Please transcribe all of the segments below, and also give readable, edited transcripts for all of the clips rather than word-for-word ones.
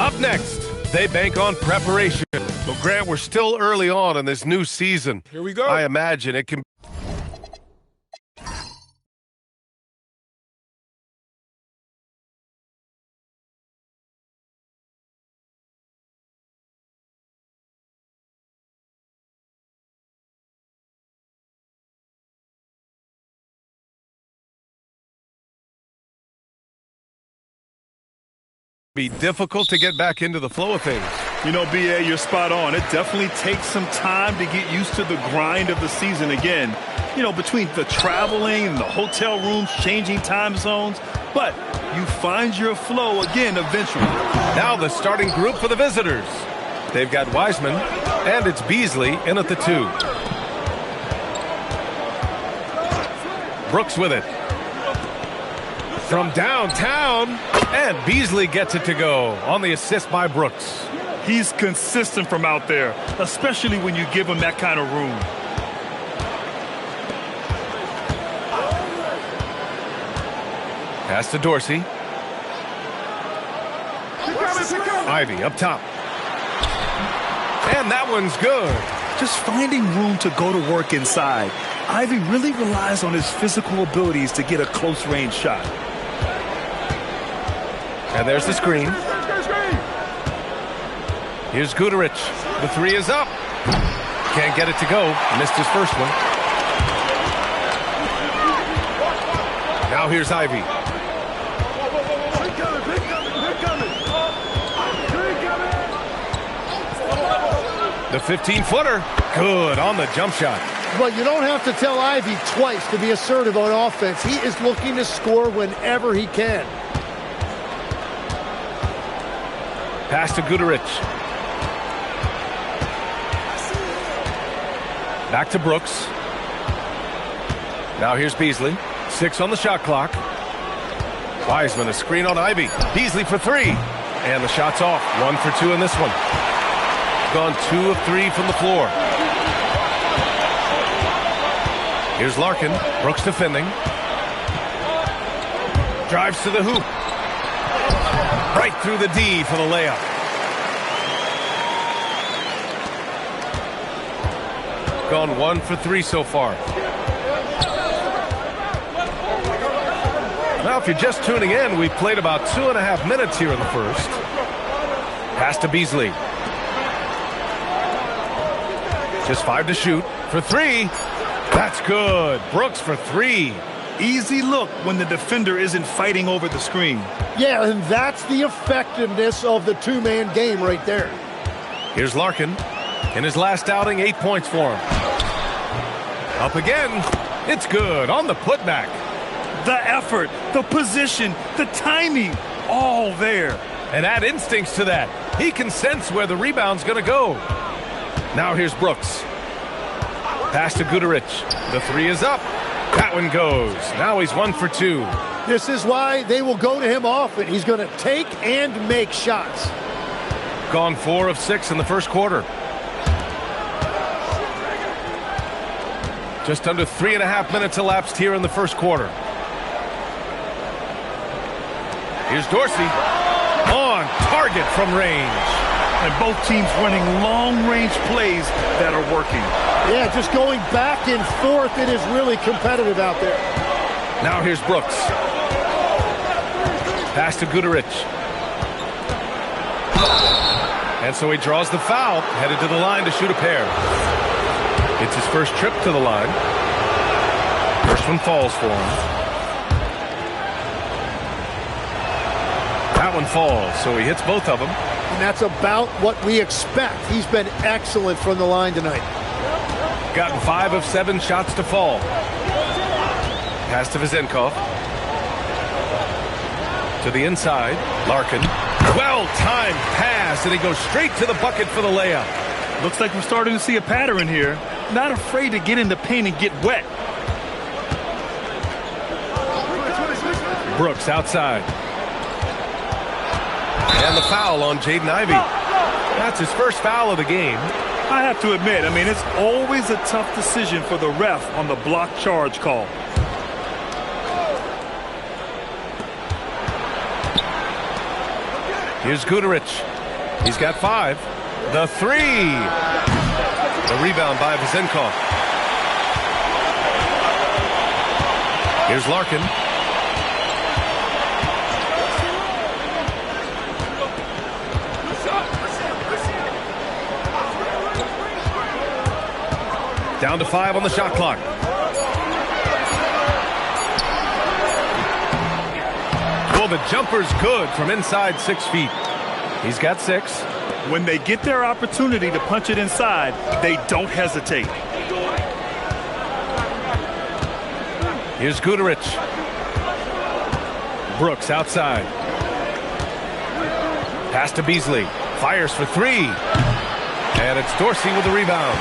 Up next, they bank on preparation. Well, Grant, we're still early on in this new season. Here we go. I imagine it can be difficult to get back into the flow of things. You know, B.A., you're spot on. It definitely takes some time to get used to the grind of the season again. You know, between the traveling and the hotel rooms, changing time zones. But you find your flow again eventually. Now the starting group for the visitors. They've got Wiseman, and it's Beasley in at the 2. Brooks with it. From downtown, and Beasley gets it to go on the assist by Brooks. He's consistent from out there, especially when you give him that kind of room. Pass to Dorsey. Ivy up top. And that one's good. Just finding room to go to work inside. Ivy really relies on his physical abilities to get a close-range shot. And there's the screen. Here's Guterich. The 3 is up. Can't get it to go. Missed his first one. Now here's Ivy. The 15-footer. Good on the jump shot. But you don't have to tell Ivy twice to be assertive on offense. He is looking to score whenever he can. Pass to Guterich. Back to Brooks. Now here's Beasley. 6 on the shot clock. Wiseman, a screen on Ivy. Beasley for 3. And the shot's off. 1 for 2 in this one. Gone 2 of 3 from the floor. Here's Larkin. Brooks defending. Drives to the hoop. Right through the D for the layup. Gone 1 for 3 so far. Now, if you're just tuning in, we've played about 2.5 minutes here in the first. Pass to Beasley. Just 5 to shoot. For 3. That's good. Brooks for 3. Easy look when the defender isn't fighting over the screen. Yeah, and that's the effectiveness of the two-man game right there. Here's Larkin. In his last outing, 8 points for him. Up again. It's good on the putback. The effort, the position, the timing, all there. And add instincts to that. He can sense where the rebound's going to go. Now here's Brooks. Pass to Guterich. The 3 is up. That one goes. Now he's 1 for 2. This is why they will go to him often. He's going to take and make shots. Gone 4 of 6 in the first quarter. Just under 3.5 minutes elapsed here in the first quarter. Here's Dorsey. On target from range. And both teams running long-range plays that are working. Yeah, just going back and forth. It is really competitive out there. Now here's Brooks. Pass to Guterich. And so he draws the foul, headed to the line to shoot a pair. It's his first trip to the line. First one falls for him. That one falls, so he hits both of them. And that's about what we expect. He's been excellent from the line tonight. Gotten 5 of 7 shots to fall. Pass to Vizenkov. To the inside. Larkin. Well-timed pass, and he goes straight to the bucket for the layup. Looks like we're starting to see a pattern here. Not afraid to get in the paint and get wet. Brooks outside. And the foul on Jaden Ivey. That's his first foul of the game. I have to admit, I mean, it's always a tough decision for the ref on the block charge call. Here's Guduric. He's got 5. The 3. The rebound by Vezenkov. Here's Larkin. Down to 5 on the shot clock. Well, the jumper's good from inside 6 feet. He's got 6. When they get their opportunity to punch it inside, they don't hesitate. Here's Guduric. Brooks outside. Pass to Beasley. Fires for 3. And it's Dorsey with the rebound.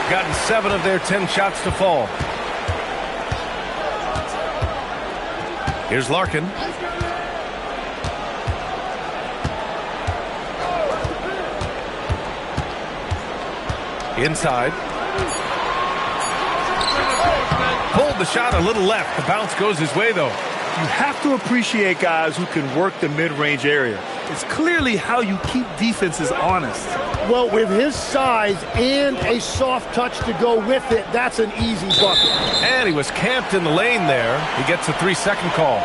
Gotten 7 of their 10 shots to fall. Here's Larkin. Inside. Pulled the shot a little left. The bounce goes his way, though. You have to appreciate guys who can work the mid-range area. It's clearly how you keep defenses honest. Well, with his size and a soft touch to go with it, that's an easy bucket. And he was camped in the lane there. He gets a 3-second call.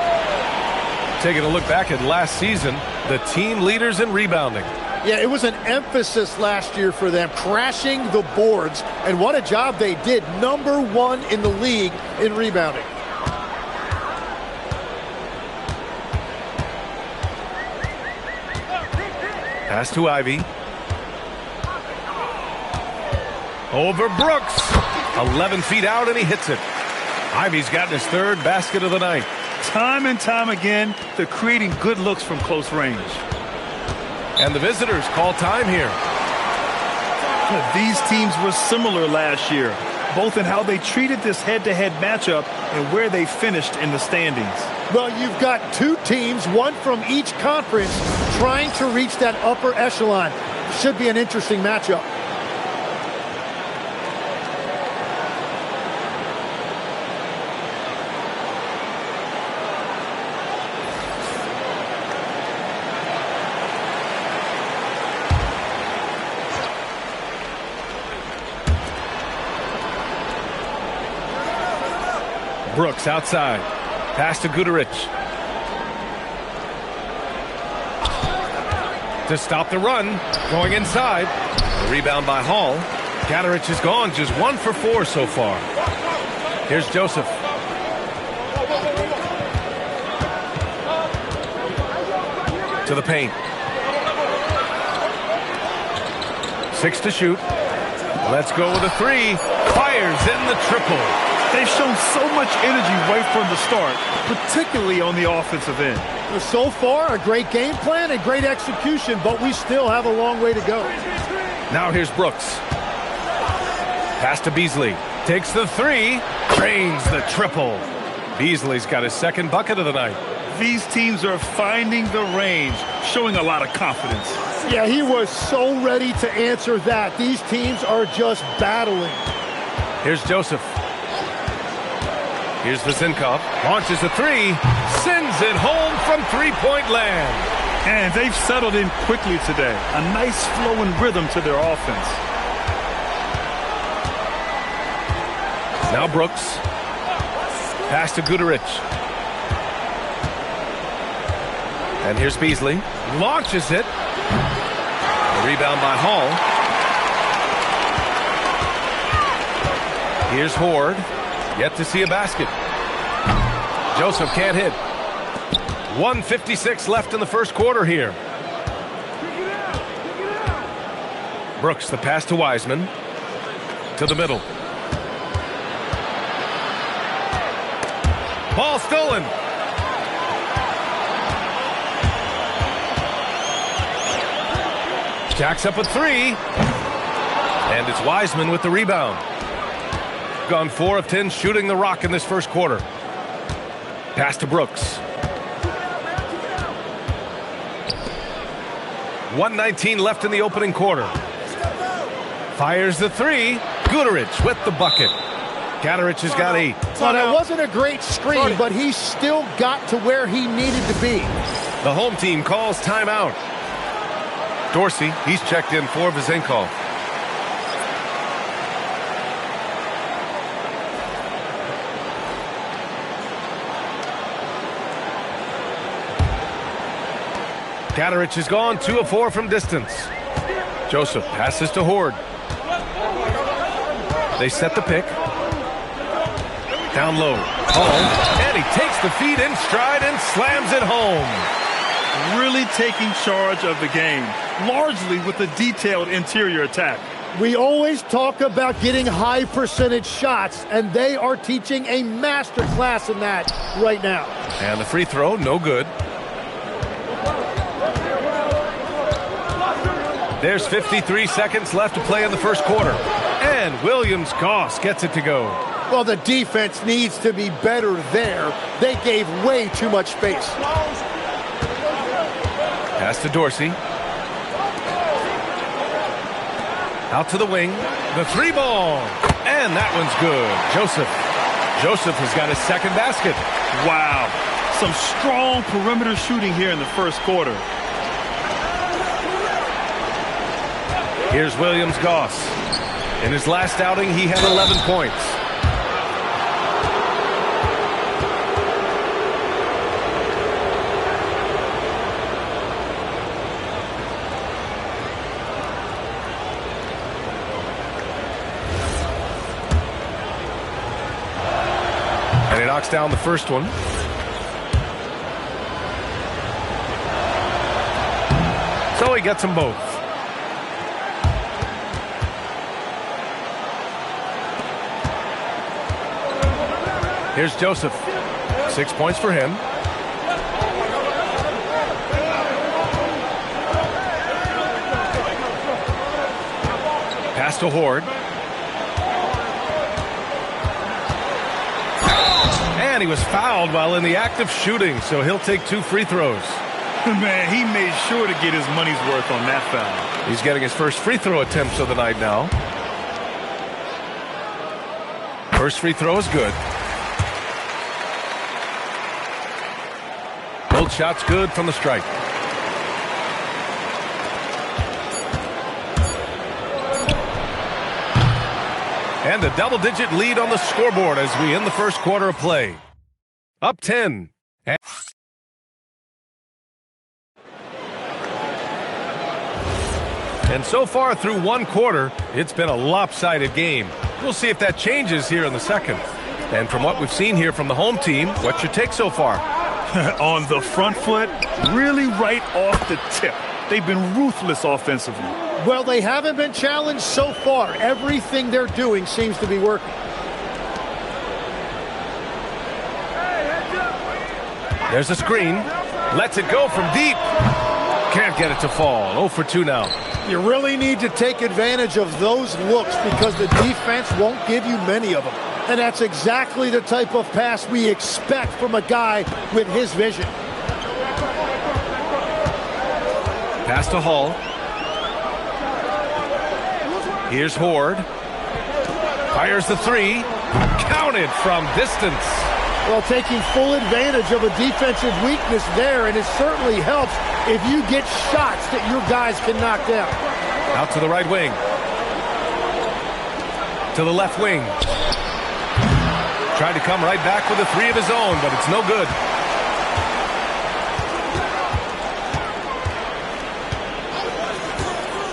Taking a look back at last season, the team leaders in rebounding. Yeah, it was an emphasis last year for them, crashing the boards. And what a job they did. Number 1 in the league in rebounding. Pass to Ivy. Over Brooks. 11 feet out, and he hits it. Ivy's gotten his 3rd basket of the night. Time and time again, they're creating good looks from close range. And the visitors call time here. These teams were similar last year, both in how they treated this head-to-head matchup and where they finished in the standings. Well, you've got 2 teams, one from each conference, trying to reach that upper echelon. Should be an interesting matchup. Brooks outside. Pass to Guduric. To stop the run. Going inside. A rebound by Hall. Guduric is gone. Just 1 for 4 so far. Here's Joseph. To the paint. 6 to shoot. Let's go with a 3. Fires in the triple. They've shown so much energy right from the start, particularly on the offensive end. So far, a great game plan and great execution, but we still have a long way to go. Now here's Brooks. Pass to Beasley. Takes the 3. Drains the triple. Beasley's got his 2nd bucket of the night. These teams are finding the range, showing a lot of confidence. Yeah, he was so ready to answer that. These teams are just battling. Here's Joseph. Here's Vezenkov. Launches a 3. Sends it home from 3-point land. And they've settled in quickly today. A nice flowing rhythm to their offense. Now Brooks. Pass to Guduric. And here's Beasley. Launches it. A rebound by Hall. Here's Horde. Yet to see a basket. Joseph can't hit. 1:56 left in the first quarter here. Brooks, the pass to Wiseman. To the middle. Ball stolen. Jacks up a 3. And it's Wiseman with the rebound. Gone 4 of 10 shooting the rock in this first quarter. Pass to Brooks. 1:19 left in the opening quarter. Fires the 3. Guduric with the bucket. Guduric has got 8. Well, that wasn't a great screen, but he still got to where he needed to be. The home team calls timeout. Dorsey, he's checked in for Vizenkov. Gadarich is gone 2 of 4 from distance. Joseph passes to Horde. They set the pick. Down low. And he takes the feed in stride and slams it home. Really taking charge of the game, largely with a detailed interior attack. We always talk about getting high percentage shots, and they are teaching a master class in that right now. And the free throw, no good. There's 53 seconds left to play in the first quarter. And Williams-Goss gets it to go. Well, the defense needs to be better there. They gave way too much space. Pass to Dorsey. Out to the wing. The 3-ball. And that one's good. Joseph has got his second basket. Wow. Some strong perimeter shooting here in the first quarter. Here's Williams-Goss. In his last outing, he had 11 points. And he knocks down the first one. So he gets them both. Here's Joseph. 6 points for him. Pass to Horde. And he was fouled while in the act of shooting, so he'll take 2 free throws. Man, he made sure to get his money's worth on that foul. He's getting his first free throw attempts of the night now. First free throw is good. Both shots good from the stripe. And a double-digit lead on the scoreboard as we end the first quarter of play. Up 10. And so far through one quarter, it's been a lopsided game. We'll see if that changes here in the second. And from what we've seen here from the home team, what's your take so far? On the front foot, really right off the tip. They've been ruthless offensively. Well, they haven't been challenged so far. Everything they're doing seems to be working. There's a screen. Lets it go from deep. Can't get it to fall. 0 for 2 now. You really need to take advantage of those looks because the defense won't give you many of them. And that's exactly the type of pass we expect from a guy with his vision. Pass to Hall. Here's Horde. Fires the 3. Counted from distance. Well, taking full advantage of a defensive weakness there, and it certainly helps if you get shots that your guys can knock down. Out to the right wing. To the left wing. Tried to come right back with a 3 of his own, but it's no good.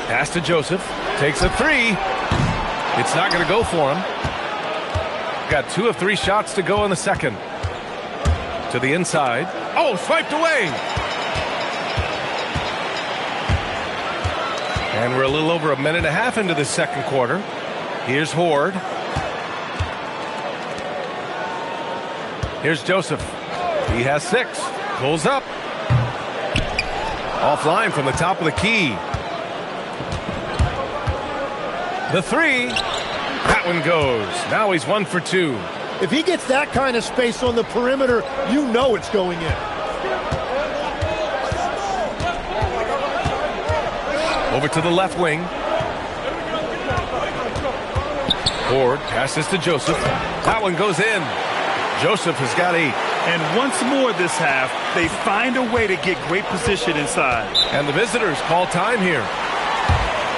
Pass to Joseph. Takes a 3. It's not going to go for him. Got 2 of 3 shots to go in the second. To the inside. Oh, swiped away. And we're a little over a minute and a half into the second quarter. Here's Horde. Here's Joseph. He has 6. Pulls up. Offline from the top of the key. The 3. That one goes. Now he's 1 for 2. If he gets that kind of space on the perimeter, you know it's going in. Over to the left wing. Horde passes to Joseph. That one goes in. Joseph has got a And once more this half, they find a way to get great position inside. And the visitors call time here.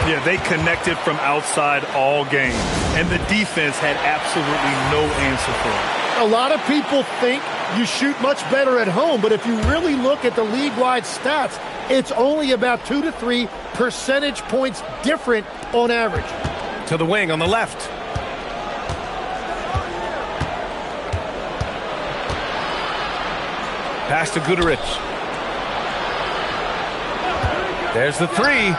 Yeah, they connected from outside all game. And the defense had absolutely no answer for it. A lot of people think you shoot much better at home, but if you really look at the league-wide stats, it's only about 2 to 3 percentage points different on average. To the wing on the left. Pass to Guduric. There's the three.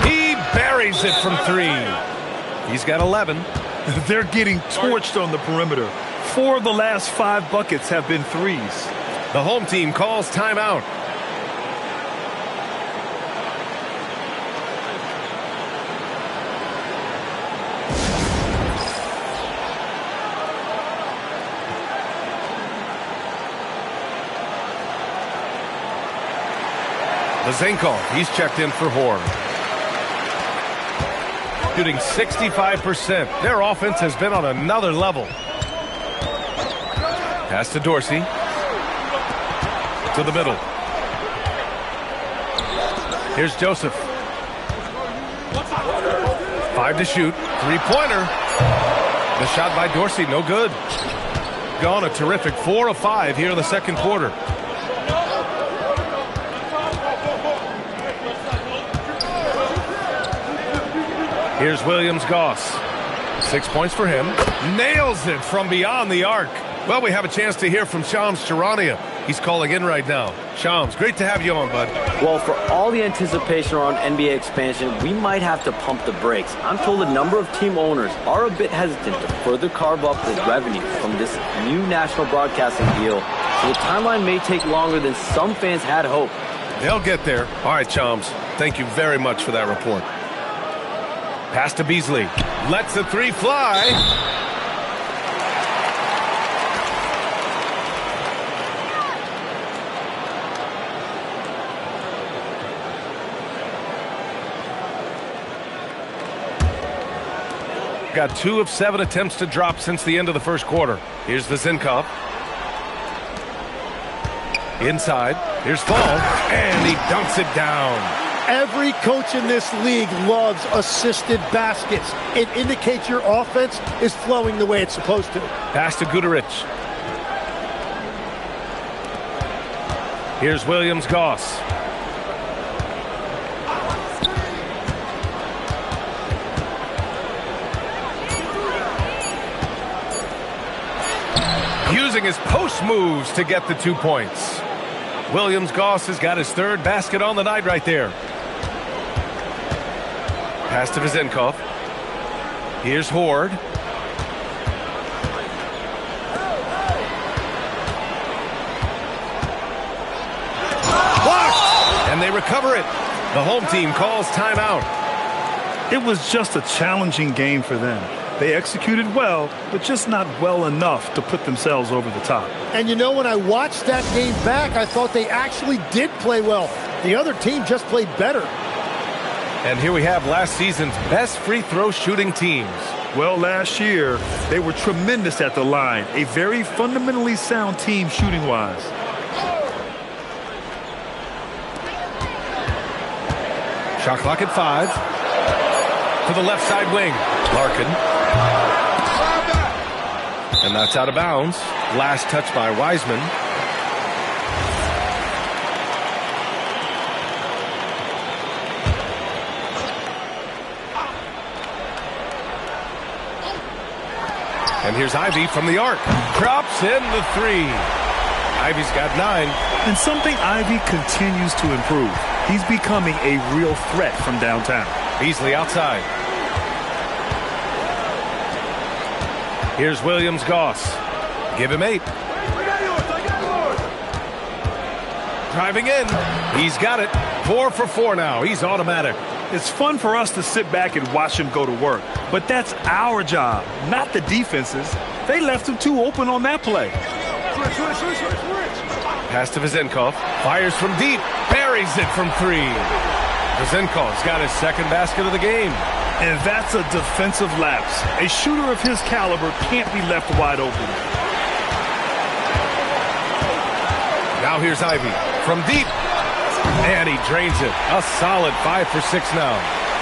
He buries it from 3. He's got 11. They're getting torched on the perimeter. 4 of the last 5 buckets have been threes. The home team calls timeout. Zinkov, he's checked in for Horn. Shooting 65%. Their offense has been on another level. Pass to Dorsey. To the middle. Here's Joseph. 5 to shoot. 3-pointer. The shot by Dorsey, no good. Gone a terrific 4 of 5 here in the second quarter. Here's Williams-Goss. 6 points for him. Nails it from beyond the arc. Well, we have a chance to hear from Shams Charania. He's calling in right now. Shams, great to have you on, bud. Well, for all the anticipation around NBA expansion, we might have to pump the brakes. I'm told a number of team owners are a bit hesitant to further carve up the revenue from this new national broadcasting deal, so the timeline may take longer than some fans had hoped. They'll get there. All right, Shams, thank you very much for that report. Pass to Beasley. Lets the 3 fly. Got 2 of 7 attempts to drop since the end of the first quarter. Here's the Zinkov. Inside. Here's Fall. And he dunks it down. Every coach in this league loves assisted baskets. It indicates your offense is flowing the way it's supposed to. Pass to Guduric. Here's Williams-Goss. Using his post moves to get the 2 points. Williams-Goss has got his 3rd basket on the night right there. Pass to Zinkov. Here's Horde. Blocked! And they recover it. The home team calls timeout. It was just a challenging game for them. They executed well, but just not well enough to put themselves over the top. And you know, when I watched that game back, I thought they actually did play well. The other team just played better. And here we have last season's best free throw shooting teams. Well, last year, they were tremendous at the line. A very fundamentally sound team shooting-wise. Shot clock at 5. To the left side wing. Larkin. And that's out of bounds. Last touch by Wiseman. And here's Ivy from the arc. Drops in the 3. Ivy's got 9. And something Ivy continues to improve. He's becoming a real threat from downtown. Beasley outside. Here's Williams-Goss. Give him 8. Driving in. He's got it. 4 for 4 now. He's automatic. It's fun for us to sit back and watch him go to work. But that's our job, not the defense's. They left him too open on that play. Pass to Zinkov. Fires from deep. Buries it from 3. Zinkov's got his 2nd basket of the game. And that's a defensive lapse. A shooter of his caliber can't be left wide open. Now here's Ivy from deep. And he drains it. A solid 5 for 6 now.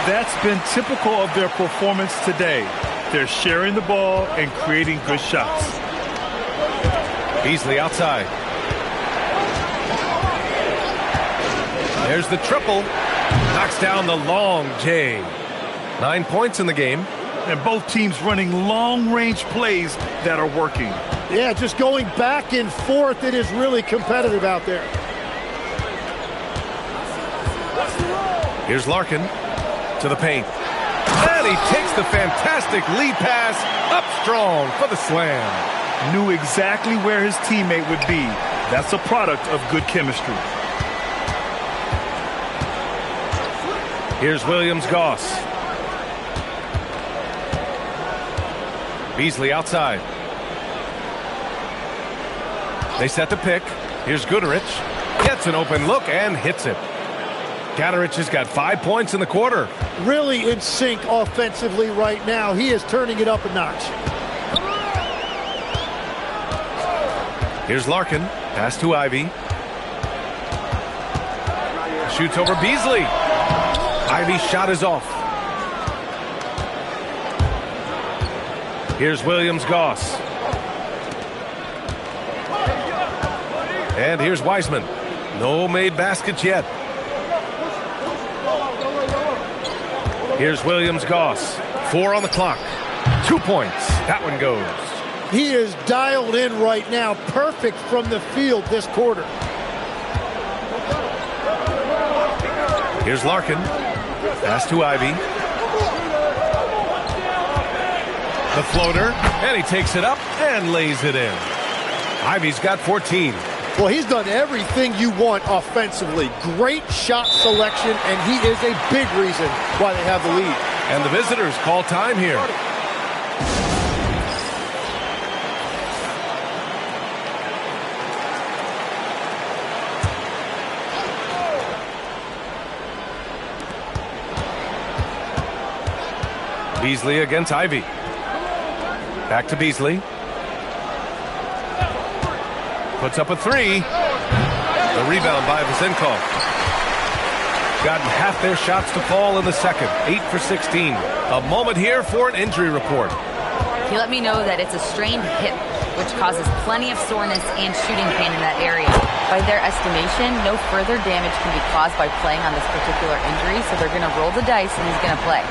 That's been typical of their performance today. They're sharing the ball and creating good shots. Beasley outside. There's the triple. Knocks down the long J. 9 points in the game. And both teams running long-range plays that are working. Yeah, just going back and forth. It is really competitive out there. Here's Larkin to the paint. And he takes the fantastic lead pass up strong for the slam. Knew exactly where his teammate would be. That's a product of good chemistry. Here's Williams-Goss. Beasley outside. They set the pick. Here's Goodrich. Gets an open look and hits it. Goodrich has got 5 points in the quarter. Really in sync offensively right now. He is turning it up a notch. Here's Larkin. Pass to Ivy. Shoots over Beasley. Ivy's shot is off. Here's Williams-Goss. And here's Wiseman. No made baskets yet. Here's Williams-Goss. 4 on the clock. 2 points. That one goes. He is dialed in right now. Perfect from the field this quarter. Here's Larkin. Pass to Ivy. The floater. And he takes it up and lays it in. Ivy's got 14. Well, he's done everything you want offensively. Great shot selection, and he is a big reason why they have the lead. And the visitors call time here. Beasley against Ivy. Back to Beasley. Puts up a 3. The rebound by Vasenkov. Gotten half their shots to fall in the second. 8 for 16. A moment here for an injury report. He let me know that it's a strained hip, which causes plenty of soreness and shooting pain in that area. By their estimation, no further damage can be caused by playing on this particular injury, so they're going to roll the dice and he's going to play.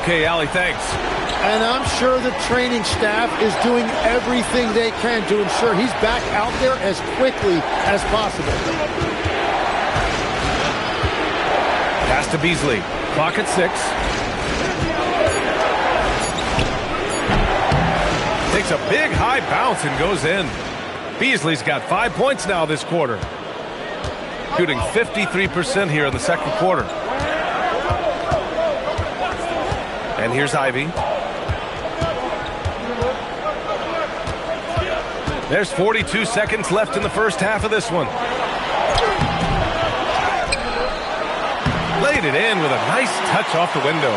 Okay, Allie, thanks. And I'm sure the training staff is doing everything they can to ensure he's back out there as quickly as possible. Pass to Beasley. Clock at 6. Takes a big high bounce and goes in. Beasley's got 5 points now this quarter. Shooting 53% here in the second quarter. And here's Ivy. There's 42 seconds left in the first half of this one. Laid it in with a nice touch off the window.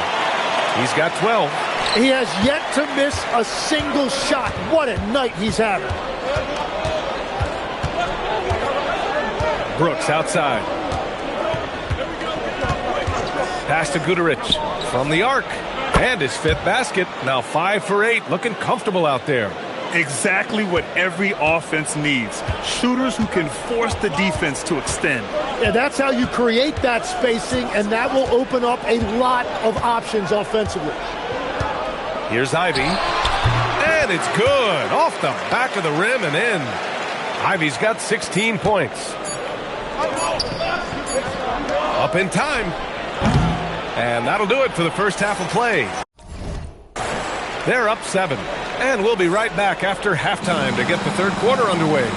He's got 12. He has yet to miss a single shot. What a night he's having. Brooks outside. Pass to Goodrich from the arc. And his 5th basket. Now 5 for 8. Looking comfortable out there. Exactly what every offense needs. Shooters who can force the defense to extend. Yeah, that's how you create that spacing, and that will open up a lot of options offensively. Here's Ivy. And it's good. Off the back of the rim and in. Ivy's got 16 points. Up in time. And that'll do it for the first half of play. They're up 7. And we'll be right back after halftime to get the third quarter underway.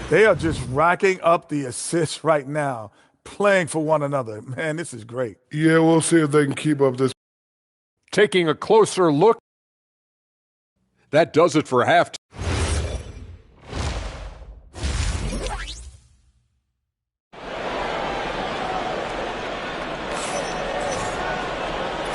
They are just racking up the assists right now. playing for one another. Man, this is great. Yeah, we'll see if they can keep up this. Taking a closer look. That does it for halftime.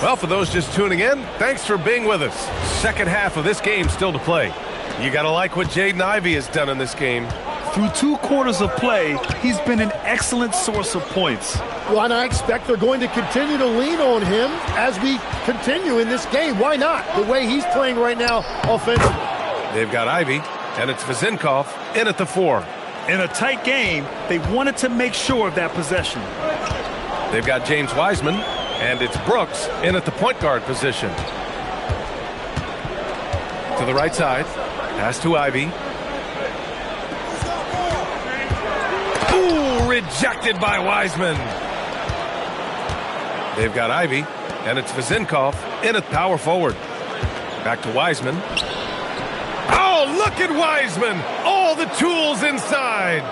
Well, for those just tuning in, thanks for being with us. Second half of this game still to play. You got to like what Jaden Ivey has done in this game. Through 2 quarters of play, he's been an excellent source of points. Well, and I expect they're going to continue to lean on him as we continue in this game. Why not? The way he's playing right now offensively. They've got Ivey, and it's Vezinkov in at the 4. In a tight game, they wanted to make sure of that possession. They've got James Wiseman, and it's Brooks in at the point guard position. To the right side, pass to Ivey. Ooh, rejected by Wiseman. They've got Ivey, and it's Vezinkov in at power forward. Back to Wiseman. Oh, look at Wiseman! All the tools inside.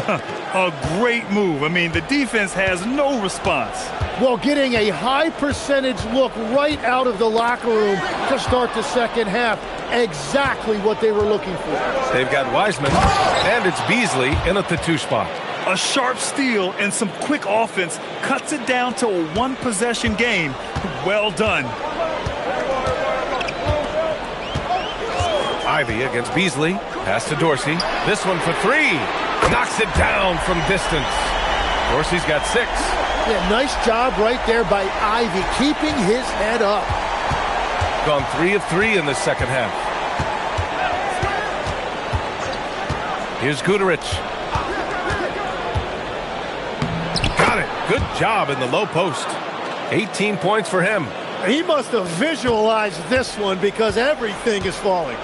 A great move. I mean, the defense has no response. Well, getting a high percentage look right out of the locker room to start the second half. Exactly what they were looking for. They've got Wiseman, and it's Beasley in at the 2 spot. A sharp steal and some quick offense cuts it down to a 1-possession game. Well done. Ivey against Beasley. Pass to Dorsey. This one for 3. Knocks it down from distance. Dorsey's got 6. Yeah, nice job right there by Ivey, keeping his head up. Gone 3 of 3 in the second half. Here's Guduric. Got it. Good job in the low post. 18 points for him. He must have visualized this one because everything is falling.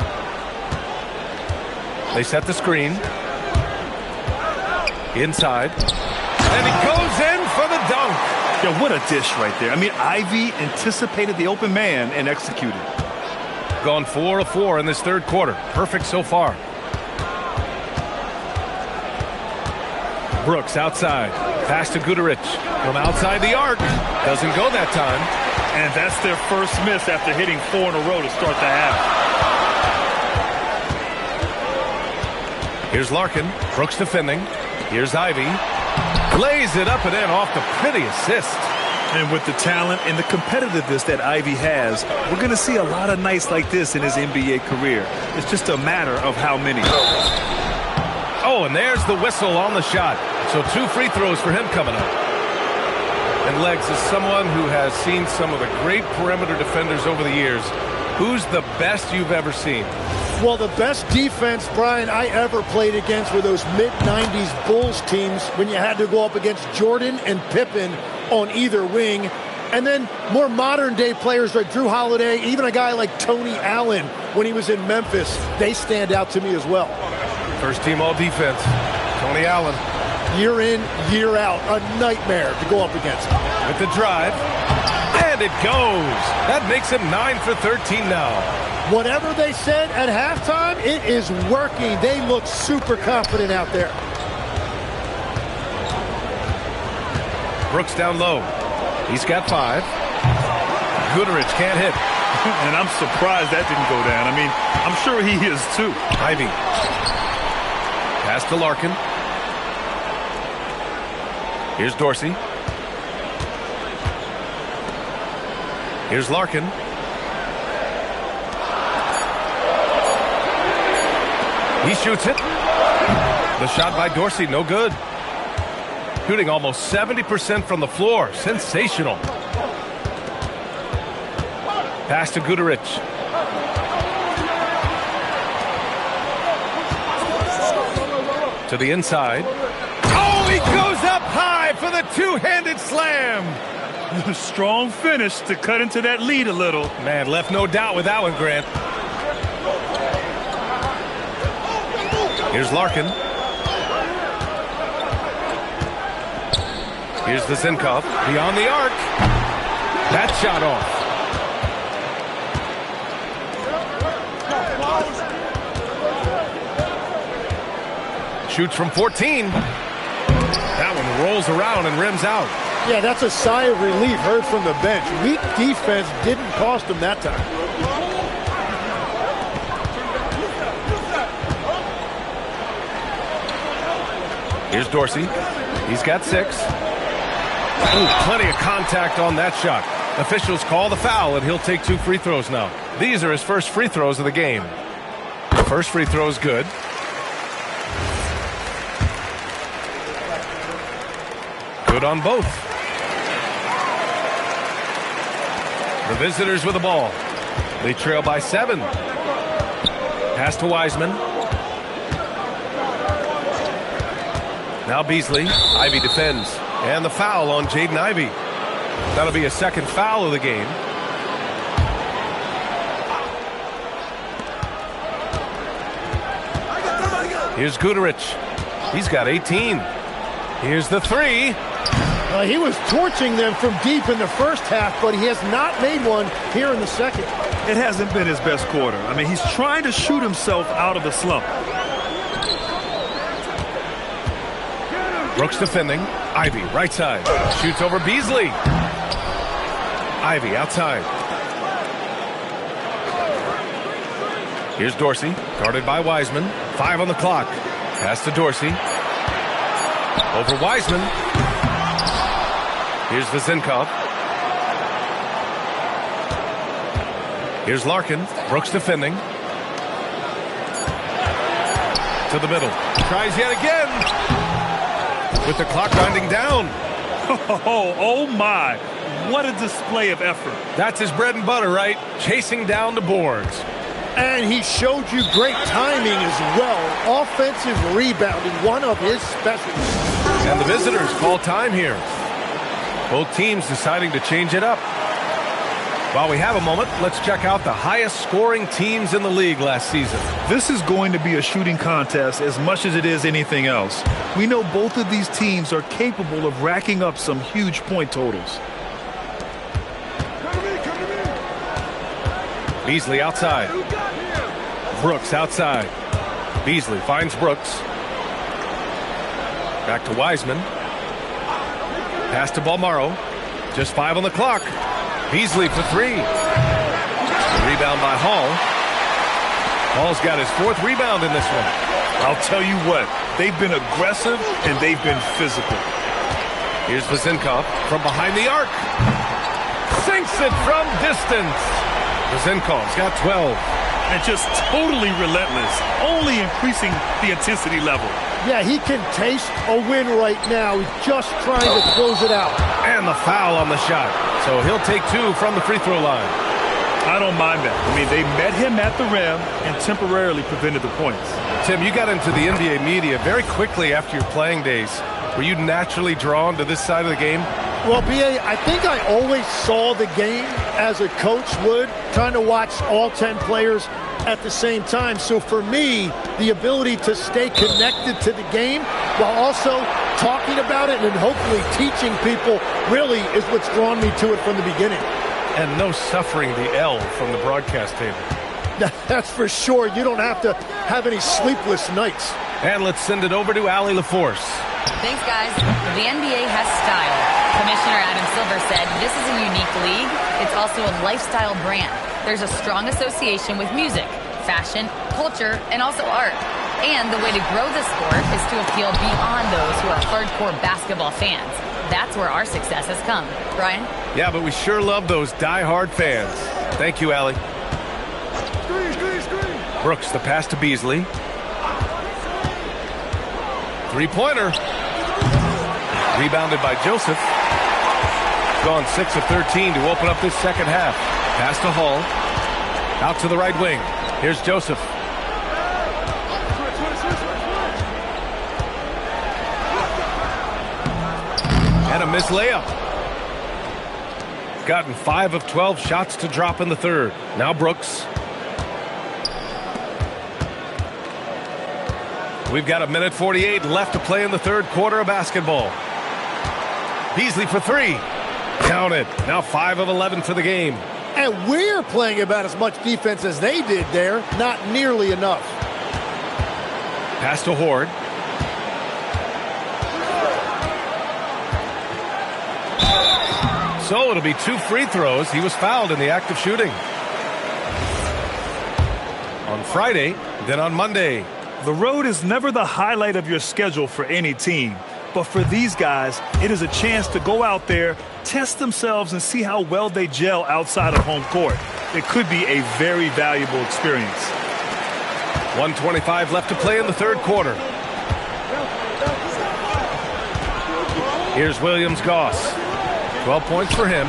They set the screen. Inside. And he goes in for the dunk. Yeah, what a dish right there. I mean, Ivey anticipated the open man and executed. Gone 4 of 4 in this third quarter. Perfect so far. Brooks outside. Pass to Guduric. From outside the arc. Doesn't go that time. And that's their first miss after hitting 4 in a row to start the half. Here's Larkin. Brooks defending. Here's Ivey. Lays it up and in off the pretty assist. And with the talent and the competitiveness that Ivey has, we're going to see a lot of nights like this in his NBA career. It's just a matter of how many. Oh, and there's the whistle on the shot. So 2 free throws for him coming up. And Legs is someone who has seen some of the great perimeter defenders over the years. Who's the best you've ever seen? Well, the best defense, Brian, I ever played against were those mid-90s Bulls teams when you had to go up against Jordan and Pippen on either wing. And then more modern-day players like Drew Holiday, even a guy like Tony Allen when he was in Memphis, they stand out to me as well. First team all-defense, Tony Allen. Year in, year out, a nightmare to go up against him. With the drive, and it goes. That makes him 9 for 13 now. Whatever they said at halftime, it is working. They look super confident out there. Brooks down low. He's got 5. Guduric can't hit. And I'm surprised that didn't go down. I mean, I'm sure he is too. Ivey. Pass to Larkin. Here's Dorsey. Here's Larkin. He shoots it. The shot by Dorsey, no good. Shooting almost 70% from the floor. Sensational. Pass to Guduric. To the inside. Oh, he goes up high for the two-handed slam. Strong finish to cut into that lead a little. Man, left no doubt with that one, Grant. Here's Larkin. Here's Vezinkov. Beyond the arc. That shot off. Shoots from 14. That one rolls around and rims out. Yeah, that's a sigh of relief heard from the bench. Weak defense didn't cost him that time. Here's Dorsey. He's got 6. Ooh, plenty of contact on that shot. Officials call the foul, and he'll take 2 free throws now. These are his first free throws of the game. The first free throw is good. Good on both. The visitors with the ball. They trail by 7. Pass to Wiseman. Now Beasley. Ivy defends. And the foul on Jaden Ivey. That'll be a second foul of the game. Here's Guterich. He's got 18. Here's the 3. He was torching them from deep in the first half, but he has not made one here in the second. It hasn't been his best quarter. I mean, he's trying to shoot himself out of the slump. Brooks defending. Ivy, right side. Shoots over Beasley. Ivy outside. Here's Dorsey, guarded by Wiseman. 5 on the clock. Pass to Dorsey. Over Wiseman. Here's Vezenkov. Here's Larkin. Brooks defending. To the middle. Tries yet again. With the clock winding down. Oh my. What a display of effort. That's his bread and butter, right? Chasing down the boards. And he showed you great timing as well. Offensive rebounding, one of his specialties. And the visitors call time here. Both teams deciding to change it up. While we have a moment, let's check out the highest scoring teams in the league last season. This is going to be a shooting contest as much as it is anything else. We know both of these teams are capable of racking up some huge point totals. Beasley outside. Brooks outside. Beasley finds Brooks. Back to Wiseman. Pass to Balmaro. Just 5 on the clock. Beasley for 3. Rebound by Hall. Hall's got his 4th rebound in this one. I'll tell you what, they've been aggressive and they've been physical. Here's Vezenkov from behind the arc. Sinks it from distance. Vezenkov's got 12. And just totally relentless, only increasing the intensity level. Yeah, he can taste a win right now. He's just trying to close it out. And the foul on the shot. So he'll take 2 from the free throw line. I don't mind that. I mean, they met him at the rim and temporarily prevented the points. Tim, you got into the NBA media very quickly after your playing days. Were you naturally drawn to this side of the game? Well, B.A., I think I always saw the game as a coach would, trying to watch all 10 players at the same time. So for me, the ability to stay connected to the game while also talking about it and hopefully teaching people really is what's drawn me to it from the beginning. And no suffering the L from the broadcast table. That's for sure. You don't have to have any sleepless nights. And let's send it over to Allie LaForce. Thanks, guys. The NBA has style. Commissioner Adam Silver said this is a unique league. It's also a lifestyle brand. There's a strong association with music, fashion, culture, and also art. And the way to grow the sport is to appeal beyond those who are hardcore basketball fans. That's where our success has come. Brian? Yeah, but we sure love those die-hard fans. Thank you, Allie. Brooks, the pass to Beasley. Three-pointer. Rebounded by Joseph. Gone 6 of 13 to open up this second half. Pass to Hall. Out to the right wing. Here's Joseph. And a missed layup. Gotten 5 of 12 shots to drop in the third. Now Brooks. We've got 1:48 left to play in the third quarter of basketball. Beasley for 3. Counted. Now 5 of 11 for the game. And we're playing about as much defense as they did there. Not nearly enough. Pass to Horde. So it'll be 2 free throws. He was fouled in the act of shooting. On Friday, then on Monday. The road is never the highlight of your schedule for any team. But for these guys, it is a chance to go out there, test themselves, and see how well they gel outside of home court. It could be a very valuable experience. 1:25 left to play in the third quarter. Here's Williams-Goss. 12 points for him.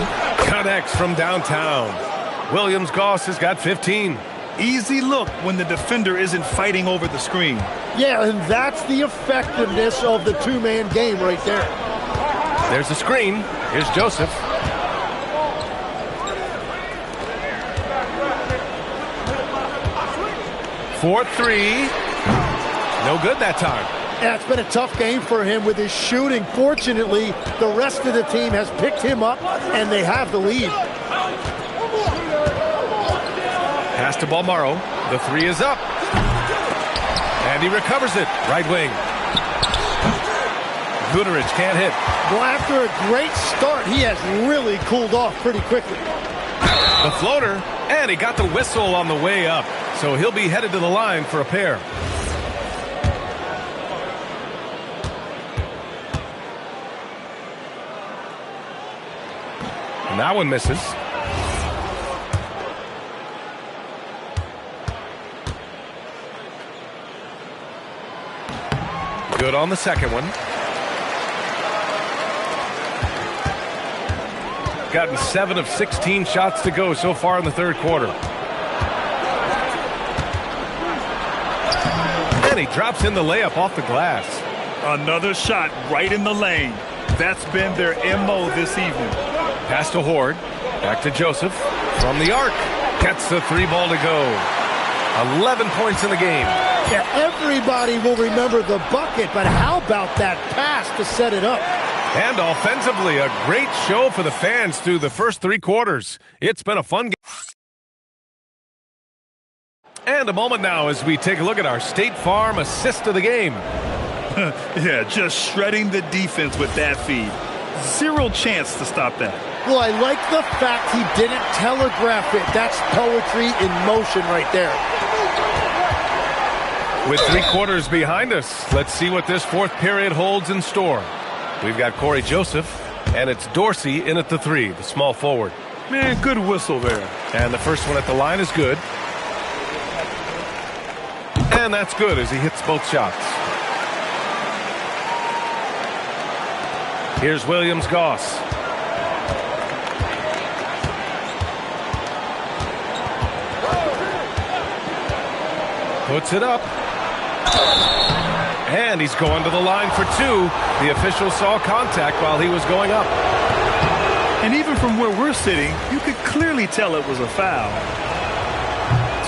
Connects from downtown. Williams-Goss has got 15. Easy look when the defender isn't fighting over the screen. Yeah, and that's the effectiveness of the two-man game right there. There's a screen. Here's Joseph. For 3. No good that time. Yeah, it's been a tough game for him with his shooting. Fortunately, the rest of the team has picked him up, and they have the lead. Pass to Balmaro. The 3 is up. And he recovers it. Right wing. Guterich can't hit. Well, after a great start, he has really cooled off pretty quickly. The floater. And he got the whistle on the way up. So he'll be headed to the line for a pair. And that one misses. Good on the second one. Gotten 7 of 16 shots to go so far in the third quarter. And he drops in the layup off the glass. Another shot right in the lane. That's been their MO this evening. Pass to Horde. Back to Joseph. From the arc. Gets the 3 ball to go. 11 points in the game. Yeah, everybody will remember the bucket, but how about that pass to set it up? And offensively, a great show for the fans through the first 3 quarters. It's been a fun game. And a moment now as we take a look at our State Farm assist of the game. Yeah, just shredding the defense with that feed. 0 chance to stop that. Well, I like the fact he didn't telegraph it. That's poetry in motion right there. With 3 quarters behind us, let's see what this fourth period holds in store. We've got Corey Joseph, and it's Dorsey in at the 3, the small forward. Man, good whistle there. And the first one at the line is good. And that's good as he hits both shots. Here's Williams-Goss. Puts it up. And he's going to the line for 2. The official saw contact while he was going up. And even from where we're sitting, you could clearly tell it was a foul.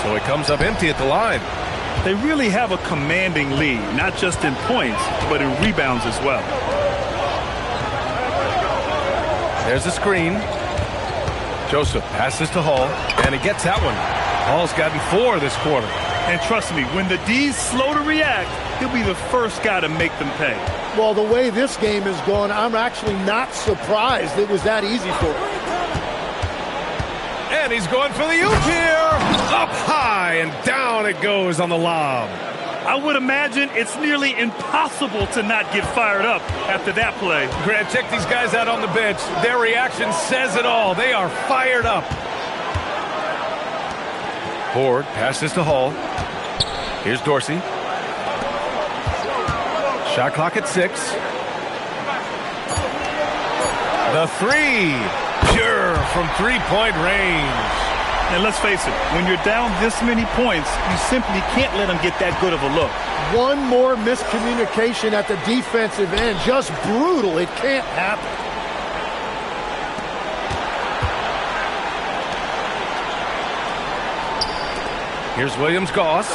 So it comes up empty at the line. They really have a commanding lead, not just in points, but in rebounds as well. There's a screen. Joseph passes to Hall, and he gets that one. Hall's gotten 4 this quarter. And trust me, when the D's slow to react, he'll be the first guy to make them pay. Well, the way this game is going, I'm actually not surprised it was that easy for him. And he's going for the oop here. Up high, and down it goes on the lob. I would imagine it's nearly impossible to not get fired up after that play. Grant, check these guys out on the bench. Their reaction says it all. They are fired up. Horde passes to Hall. Here's Dorsey. Shot clock at 6. The 3. Pure from 3-point range. And let's face it, when you're down this many points, you simply can't let them get that good of a look. One more miscommunication at the defensive end. Just brutal. It can't happen. Here's Williams-Goss.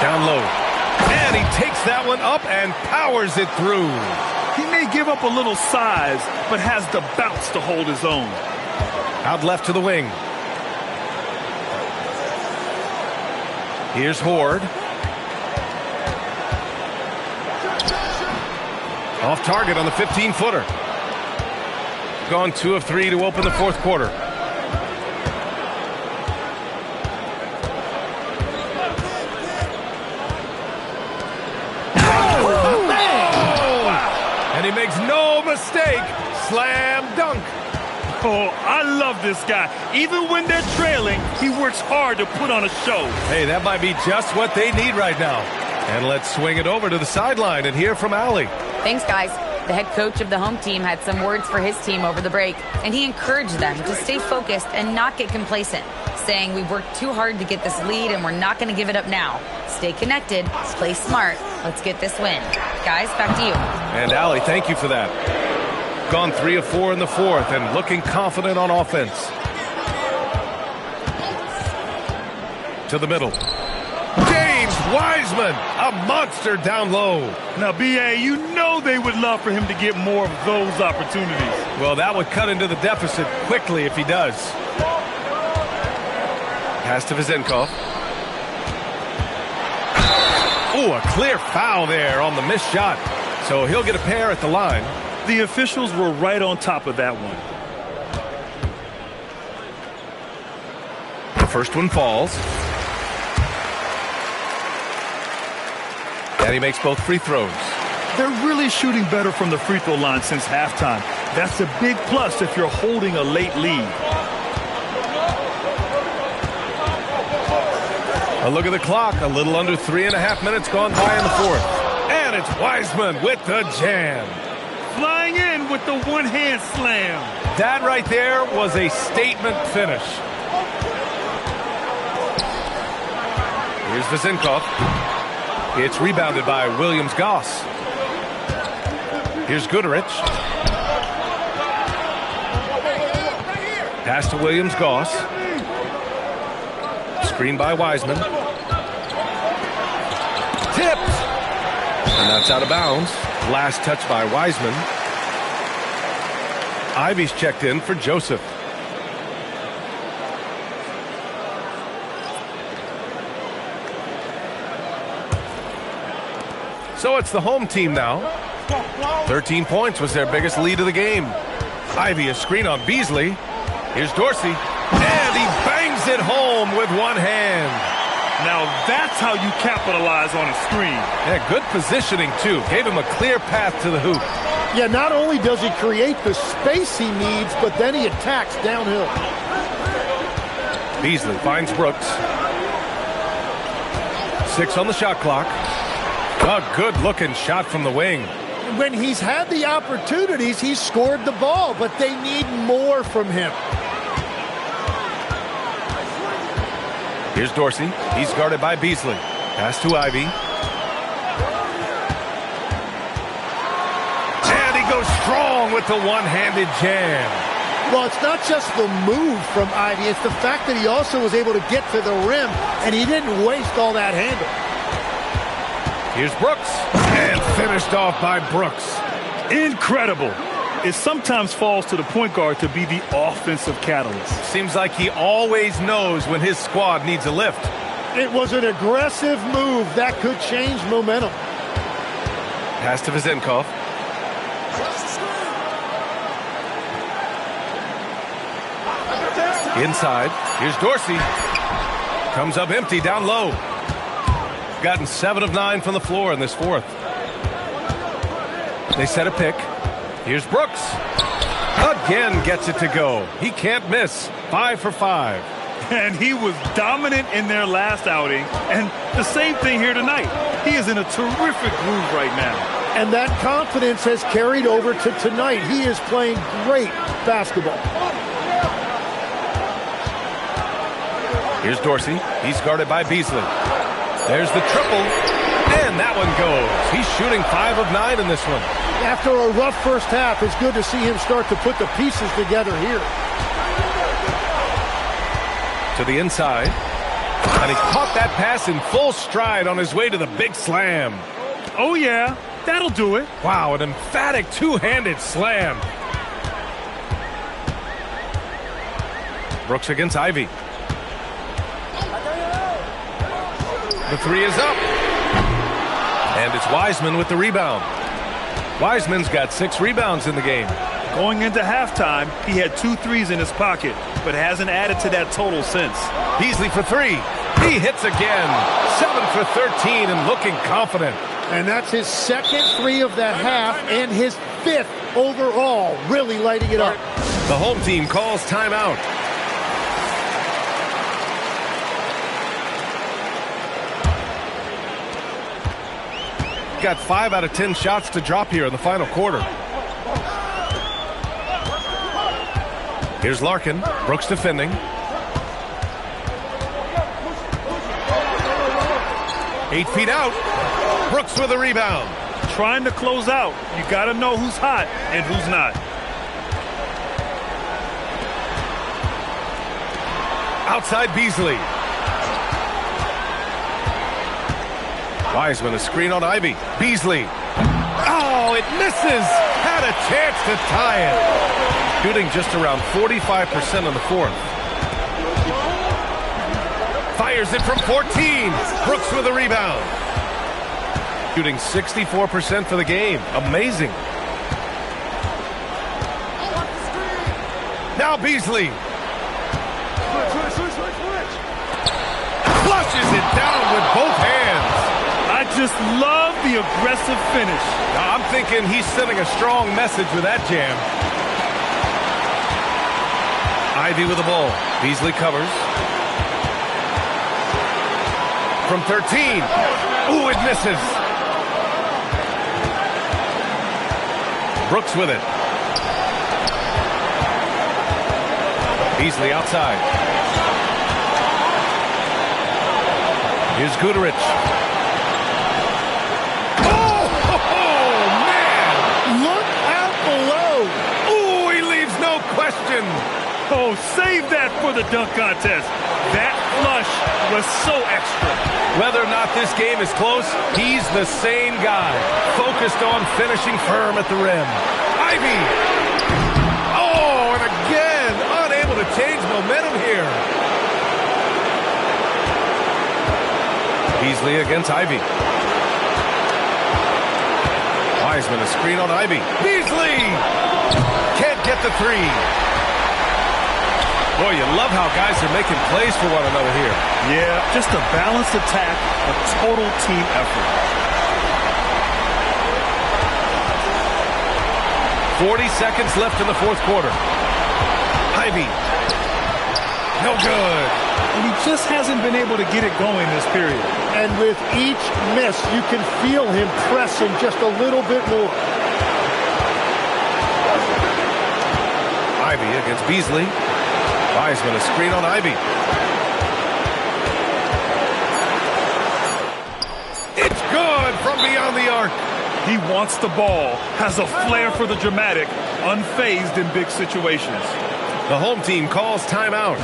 Down low. And he takes that one up and powers it through. He may give up a little size, but has the bounce to hold his own. Out left to the wing. Here's Horde. Off target on the 15-footer. Gone 2 of 3 to open the fourth quarter. And he makes no mistake. Slam dunk. Oh, I love this guy. Even when they're trailing, he works hard to put on a show. Hey, that might be just what they need right now. And let's swing it over to the sideline and hear from Allie. Thanks, guys. The head coach of the home team had some words for his team over the break, and he encouraged them to stay focused and not get complacent, saying we've worked too hard to get this lead and we're not going to give it up now. Stay connected, play smart, let's get this win. Guys, back to you. And Allie, thank you for that. Gone 3 of 4 in the fourth and looking confident on offense. To the middle. James Wiseman, a monster down low. Now, B.A., you know they would love for him to get more of those opportunities. Well, that would cut into the deficit quickly if he does. Pass to Vizenkov. Oh, a clear foul there on the missed shot. So he'll get a pair at the line. The officials were right on top of that one. The first one falls. And he makes both free throws. They're really shooting better from the free throw line since halftime. That's a big plus if you're holding a late lead. A look at the clock. A little under 3.5 minutes gone by in the fourth. And it's Wiseman with the jam. Flying in with the one-hand slam. That right there was a statement finish. Here's Vizenkov. It's rebounded by Williams-Goss. Here's Goodrich. Pass to Williams-Goss. Screen by Wiseman. Tipped. And that's out of bounds. Last touch by Wiseman. Ivy's checked in for Joseph. So it's the home team now. 13 points was their biggest lead of the game. Ivy a screen on Beasley. Here's Dorsey. And he bangs it home with one hand. Now that's how you capitalize on a screen. Yeah, good positioning, too. Gave him a clear path to the hoop. Yeah, not only does he create the space he needs, but then he attacks downhill. Beasley finds Brooks. 6 on the shot clock. A good-looking shot from the wing. When he's had the opportunities, he's scored the ball, but they need more from him. Here's Dorsey. He's guarded by Beasley. Pass to Ivy. And he goes strong with the one-handed jam. Well, it's not just the move from Ivy. It's the fact that he also was able to get to the rim, and he didn't waste all that handle. Here's Brooks. And finished off by Brooks. Incredible. It sometimes falls to the point guard to be the offensive catalyst. Seems like he always knows when his squad needs a lift. It was an aggressive move that could change momentum. Pass to Vizenkov. Inside. Here's Dorsey. Comes up empty down low. Gotten 7 of 9 from the floor in this fourth. They set a pick. Here's Brooks. Again gets it to go. He can't miss. 5 for 5. And he was dominant in their last outing. And the same thing here tonight. He is in a terrific groove right now. And that confidence has carried over to tonight. He is playing great basketball. Here's Dorsey. He's guarded by Beasley. There's the triple. And that one goes. He's shooting 5 of 9 in this one. After a rough first half, it's good to see him start to put the pieces together here. To the inside. And he caught that pass in full stride on his way to the big slam. Oh, yeah. That'll do it. Wow, an emphatic two-handed slam. Brooks against Ivy. The 3 is up. And it's Wiseman with the rebound. Wiseman's got 6 rebounds in the game. Going into halftime, he had 2 threes in his pocket, but hasn't added to that total since. Beasley for 3. He hits again. 7 for 13 and looking confident. And that's his second 3 of the half and his 5th overall, really lighting it up. The home team calls timeout. Got 5 out of 10 shots to drop here in the final quarter. Here's Larkin. Brooks defending. 8 feet out. Brooks with a rebound. Trying to close out. You got to know who's hot and who's not. Outside Beasley. Wiseman a screen on Ivy. Beasley. Oh, it misses. Had a chance to tie it. Shooting just around 45% in the fourth. Fires it from 14. Brooks with a rebound. Shooting 64% for the game. Amazing. Now Beasley. Flushes it down with both hands. I just love the aggressive finish. Now, I'm thinking he's sending a strong message with that jam. Ivy with the ball. Beasley covers. From 13. Ooh, it misses. Brooks with it. Beasley outside. Here's Guterich. Oh, man! Look out below. Ooh, he leaves no question. Oh, save that for the dunk contest. That flush was so extra. Whether or not this game is close, he's the same guy. Focused on finishing firm at the rim. Ivy! Oh, and again, unable to change momentum here. Beasley against Ivy. Wiseman a screen on Ivy. Beasley! Can't get the 3. Boy, you love how guys are making plays for one another here. Yeah, just a balanced attack, a total team effort. 40 seconds left in the fourth quarter. Ivy. No good. And he just hasn't been able to get it going this period. And with each miss, you can feel him pressing just a little bit more. Ivy against Beasley. Wiseman a screen on Ivy. It's good from beyond the arc. He wants the ball, has a flair for the dramatic, unfazed in big situations. The home team calls timeout.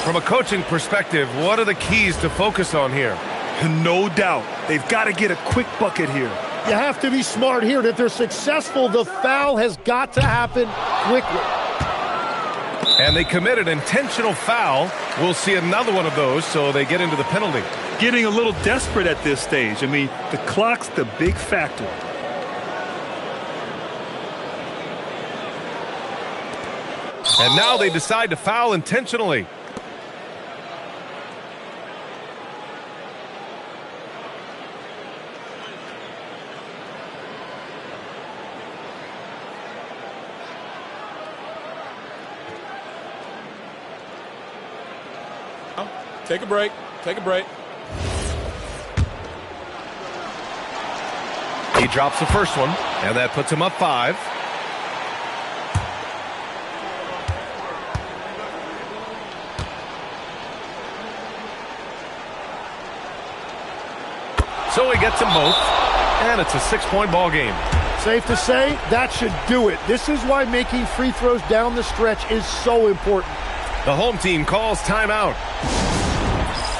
From a coaching perspective, what are the keys to focus on here? No doubt. They've got to get a quick bucket here. You have to be smart here. If they're successful, the foul has got to happen quickly. And they committed an intentional foul. We'll see another one of those, so they get into the penalty. Getting a little desperate at this stage. I mean, the clock's the big factor. And now they decide to foul intentionally. Take a break. Take a break. He drops the first one, and that puts him up 5. So he gets them both, and it's a 6-point ball game. Safe to say, that should do it. This is why making free throws down the stretch is so important. The home team calls timeout.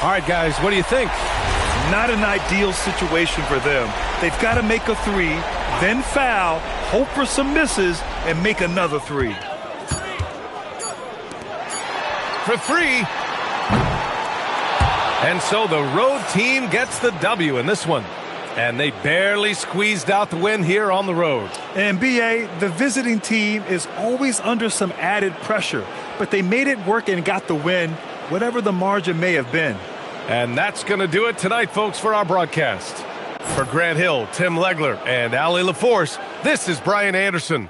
All right, guys, what do you think? Not an ideal situation for them. They've got to make a 3, then foul, hope for some misses, and make another 3. For 3. And so the road team gets the W in this one. And they barely squeezed out the win here on the road. And BA, the visiting team is always under some added pressure, but they made it work and got the win, whatever the margin may have been. And that's going to do it tonight, folks, for our broadcast. For Grant Hill, Tim Legler, and Allie LaForce, this is Brian Anderson.